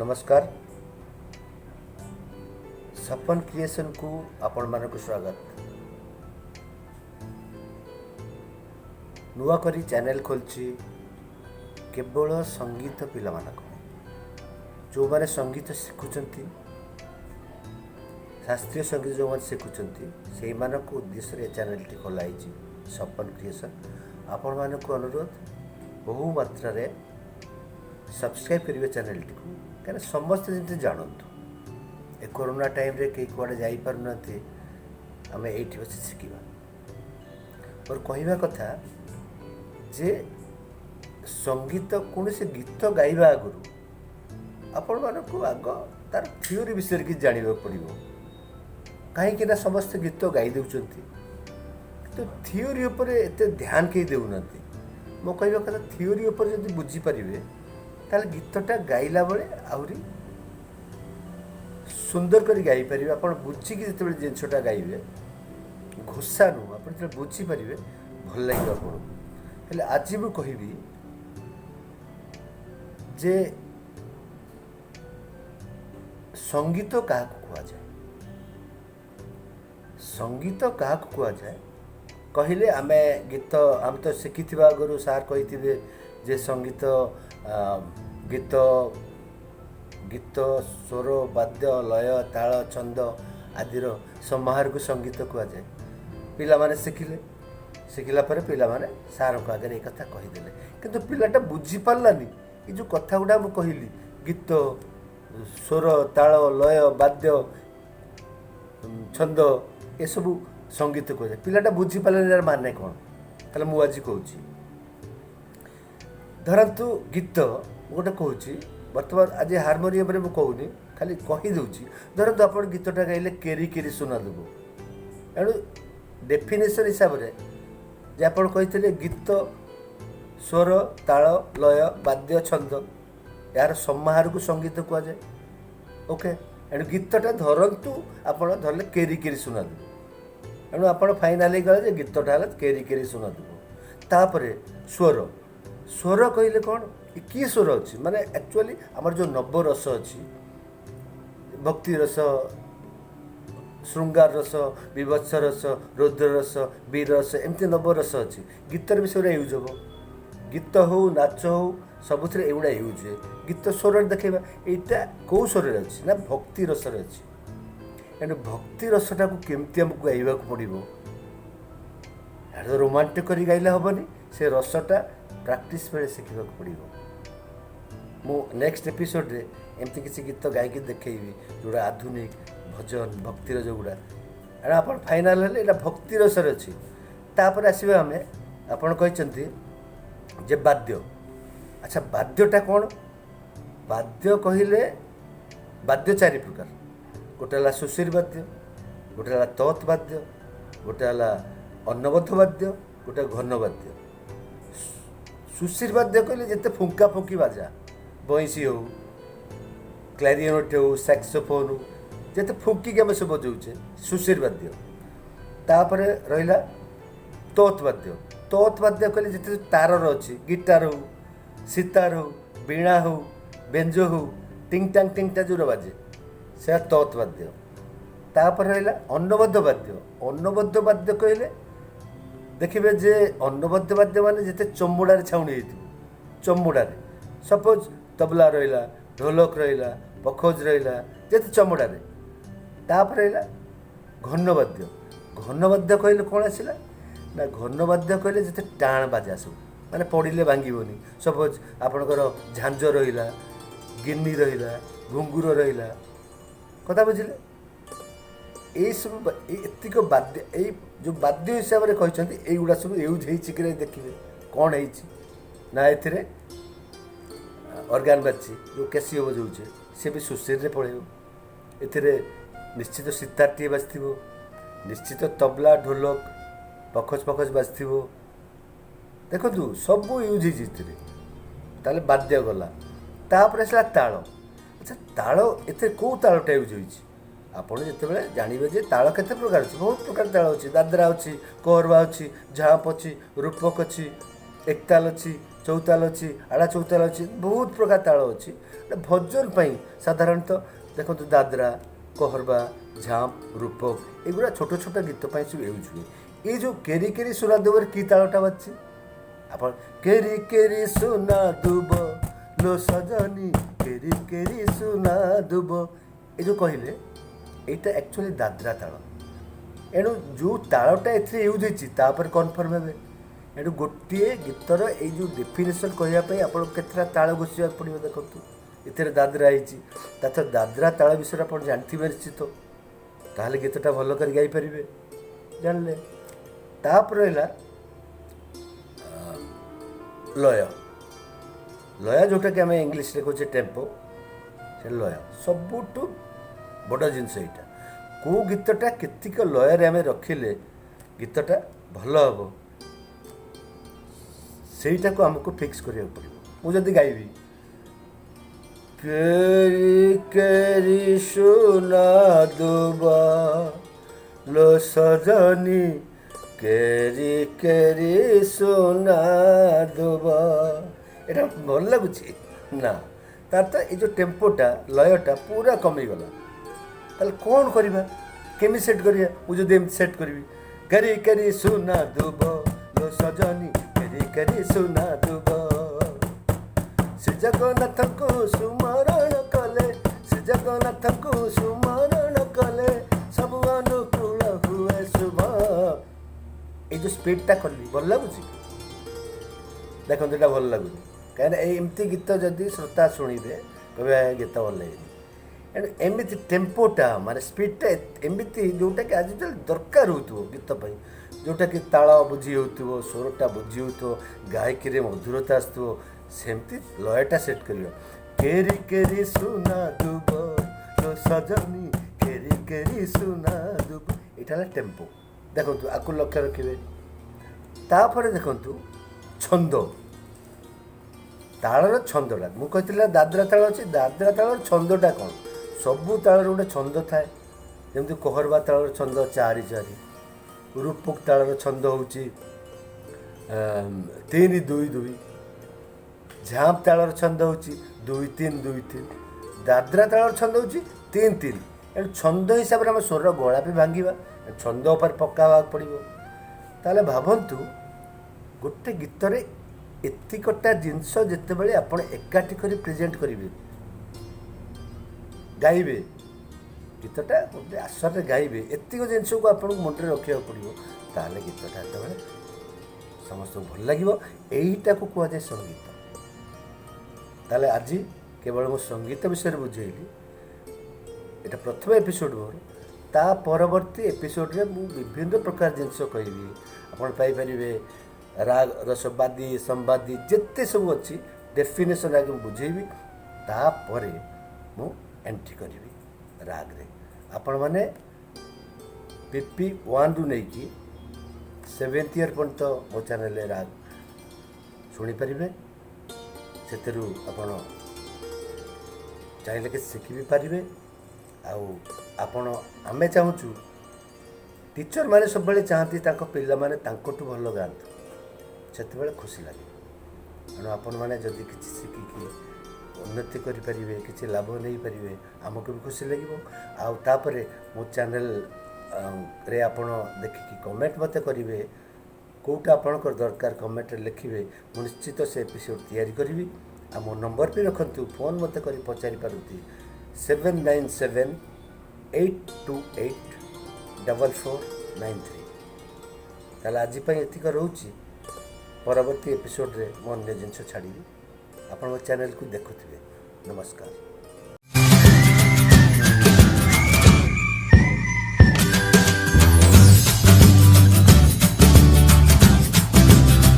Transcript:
नमस्कार। सपन क्रिएशन को आपण मानक स्वागत। नुआ करी चैनल खोलची केवल संगीत पिला मानक जो माने संगीत शिखुचंती, शास्त्रीय संगीत जो माने शिखुचंती से मानक उद्देश्य रे चैनल टी खोलाई छी सपन क्रिएशन। आपण मानक अनुरोध बहु मात्रा रे सब्सक्राइब करिवे चैनल टी को, कहना समस्त जति जानतु ए कोरोना टाइम रे कई कुआडे जाई पार नथि, आमे एठी बस शिखिबा और कहवा कथा जे संगीत कौन से गीत गाइबा आगुरु आपण मानक आग तार थ्योरी विषय कि जानिबा पड़िबो। कहीं ना समस्त गीत गाई देउचंती तो थ्योरी ऊपर एते ध्यान के देउनंती। मो कहवा कथा थ्योरी ऊपर जदि बुझी परिबे ताले गीतटा गाइला बेले आहुरी सुंदर कर गाई पारे। आप बुझी कि जो जिनसा गाइबे घोषा नु आप बुझी पारे भल लगे आपको। हेले आज मु कहबी जे संगीत क्या कह जाए, संगीत क्या कह जाए कहले आमे गीत आम तो शिखि आगु सार कही जे संगीत गीत गीत स्वर वाद्य लय ताल छंद आदिर समाहार को संगीत कह जाए। पिला माने शिखिला पर पिला माने सार को आगे कथा कहीदेले किंतु पिलाटा बुझी पारलानी ये जो कथा गुड़ा मु कहली गीत स्वर ताल लय वाद्य छंद ये सब संगीत कह जाए। पिलाटा बुझी पारलानी यार माने कौन ताले मु आज कहूँ धरतु गीत गोटे कहूँ बर्तमान आज हारमोनियम रे कहूनी खाली कहीदे धरतु आप गीतटा गाइले केरी केरी सुना देव एणु डेफिनेसन हिसाब से जे आप कही गीत स्वर ताल लय वाद्य छंद यार समाहार को संगीत कह जाए। ओके एणु गीतटा धरतु आप धरले केरी केरी सुना देव एणु आप फाइनाली गले गीतटा केरी केरी सुना देव। तापर स्वर स्वर कहले कौन कि स्वर अच्छी माने एक्चुअली आमर जो नव रस अच्छी भक्ति रस श्रृंगार रस विभत्स रस रौद्र रस वीर रस एमती नव रस अच्छी गीतर भी से यूज हम गीत हो नाच हो सबुथ एगुड़ा यूज हुए। गीत स्वर देखा यहाँ कौ स्वर अच्छी ना भक्ति रस अच्छी एंड भक्ति रसटा को केमती आमको गाइबा पड़ो रोमांटिक कर गाइले हेनी से रसटा प्रैक्टिस बेले शिखा पड़ो। मु नेक्स्ट एपिसोड रे एमती किसी गीत गायकी देखी जोड़ा आधुनिक भजन भक्तिर जोगुड़ा एंड आप फाइनाल हेल्ले यहाँ भक्ति रसर अच्छी। तापर आसवा आम आपड़ कहते जे वाद्य। अच्छा वाद्यटा कौन वाद्य कहले वाद्य चारि प्रकार गोटे है सुशीर वाद्य गोटे है तत् वाद्य गोटे है अन्नबद्ध वाद्य गोटे घन वाद्य। सुशीर वाद्य कहले जिते फुंका फुंकी बाजा बंसी हो क्लैरिनेट हो सैक्सोफोन हो जिते फुंकिक आम सब बजाऊे सुशीर वाद्य। तापर रहा तत् वाद्य। तत् वाद्य कहले जिते तारर अच्छी गिटार हो सितार हो वीणा हो बेंजो हो टिंग टांग जो बाजे से तत् वाद्य। तापर रहा अन्नबद्ध वाद्य। अन्नबद्ध वाद्य कहले देखिए जे अन्नबद्ध वाद्य माने जिते चमुड़ार छाउणी चमुड़ार सपोज तबला रहा ढोलक रहा पखोज रहा जिते चमुड़ार। तापर रहा घनवाद्य। घनवाद्य कहले कौन आसला ना घनवाद्य कहले जिते टाण बाजा सब माने पड़े भांगनी सपोज आपणकर झांझ रहा गिन्नी रहा घुंगुर रहा कथा बुझिले यही सब एतिक वाद्य यही जो वाद्य हिसाब से कहते युवा सब यूज हो देखिए कौन है ना ए ऑर्गन बाजी जो कैसियो बजाऊे सी भी सुशीर रे पड़े ए निश्चित सितारटीए बाजि निश्चित तबला ढोलक पखज पखज बाजि देखु सब यूज होते वाद्य गला। तापर आसला ताल। अच्छा ताल ए कौ तालटा यूज हो आपड़ जिते जानवे जे ताल केते प्रकार अच्छे बहुत प्रकार ताल अच्छी दादरा अच्छी कोहरबा अच्छी झाप अच्छी रूपक अच्छी एकताल अच्छी, चौताल अच्छी, आड़ा चौताल अच्छी, बहुत प्रकार ताल अच्छी। भजन पाई साधारणतः देखो दादरा, कहरबा, झांप, रूपक एगुड़ा छोट छोट गीत पाई सब यूज हुए। ये जो केरी केरी सुना दुबर की तालटा बाजছে ଆପଣ केरी केरी सुना दुब लो सजनी केरी केरी सुना दुब ये जो कहले এইটা एक्चुअली दादरा ताल। एणु जो तालटा एथरे यूज होती तापर कन्फर्म हे। एणु गोटे गीतर ये जो डेफिनेसन कहवाई आप केतटा ताल घोषा पड़ो देखो इतने दादरा होती दादरा ताल विषय आप जानते निश्चित ताहले गीतटा भल कर गाई पारे जानले। तापर है लय लय जोटा कि आम इंग्लीश कहचे टेम्पो से लय सबुठ बड़ जिनस यहाँ कौ गीतटा केतिक लय आम रखिले गीतटा भल हम सेटा को आमको फिक्स करिया पड़ो। मुझे गाइबी केरी केरी सुना दुबा लो सजनी केरी केरी सुना दुबा एटा भल लगुच ना तार तो ये जो टेम्पोटा लयटा पूरा कमीगला ताल कौन करवा केमी सेट करिया मुझे सेट करी करी करी सुना दुब लो सजनी करी करी सुना दुब श्री जगन्नाथ को सुमरण कले श्री जगन्नाथ को सुमरण कले सब अनुकूल हुए शुभ। ये जो स्पीडटा कली भल लगुच देखो यहाँ भल लगुच कहीं एमती गीत जदि श्रोता शुणे कहे गीत भल लगे एमती टेम्पोटा माने स्पीडटा एमती जोटा कि आज दरकार हो गीत जोटा कि ताल बुझी हो स्वरटा बुझी हो गायकी मधुरता आसो सेमती लयटा सेट कर केरी केरी सुना दुब लो सजनी केरी केरी सुना दुब यहाँ टेम्पो देखु आपको लक्ष्य रखिए। तापर देखु छंद तालर छंदटा मुझे दादरा ताल अच्छी दादरा तालर छंदटा कौन सबू तालर गोटे छंद थाए जमी कहरबा तालर छंद चारि चारि रूपक तालर छंद हूँ 3 2 2 झांप तालर छंद हूँ 2 3 2 3 दादरा तालर छंद हूँ 3 3 एणु छंद हिसाब से आम स्वर गला भी भांगा छंद उपर पक्का पड़ो ताले भावतु गोटे गीतर एतिकटा जिनस जितेबाला आप एकाठी कर प्रेजेंट करेंगे गाइबे गीतटा गोटे आसर गाइबे एतिक जिनस को आप मुंडे रखा पड़ो ताले गीतटा जो समस्त भल लगे यहीटा को कहुए संगीत। ताले आज केवल मो संगीत विषय बुझेली एटा प्रथम एपिसोड मोर ता परवर्ती एपिसोड रे मु विभिन्न प्रकार जिनस कहबी आपण पाई परिबे राग रसवादी संवादी जिते सब अच्छी डेफिनेशन आगे बुझेबी तापर मु एंट्री करी राग रे आपण माने PP 1 रु नहीं 7th ईयर पर्यंत मो चैनल राग शुणी पारे से आपण चाहिए कि शिखी भी पारे आपण आमे चाहूँ टीचर मैंने सब चाहती पिला माने तांकोटू भल गाँतु से खुशी लगे तेणु आपण मैंने जदि किसी शिखिकी उन्नति करें किसी लाभ नहीं पारे आमको भी खुशी लगे आउे मो चैनल रे आपण देखिकी कमेंट मत करेंगे कौटा आपणकर दरकार कमेंट लिखे मु निश्चित से एपिसोड तैयारी करी आ मो नंबर भी रखु फोन मत कर पचारि पारती 797 828 4493 ताला आज एतिक रोची परवर्ती एपिसोड रे मो अन्य जिनस छाड़ी आपण मो चैनल को देखुथिबे। नमस्कार।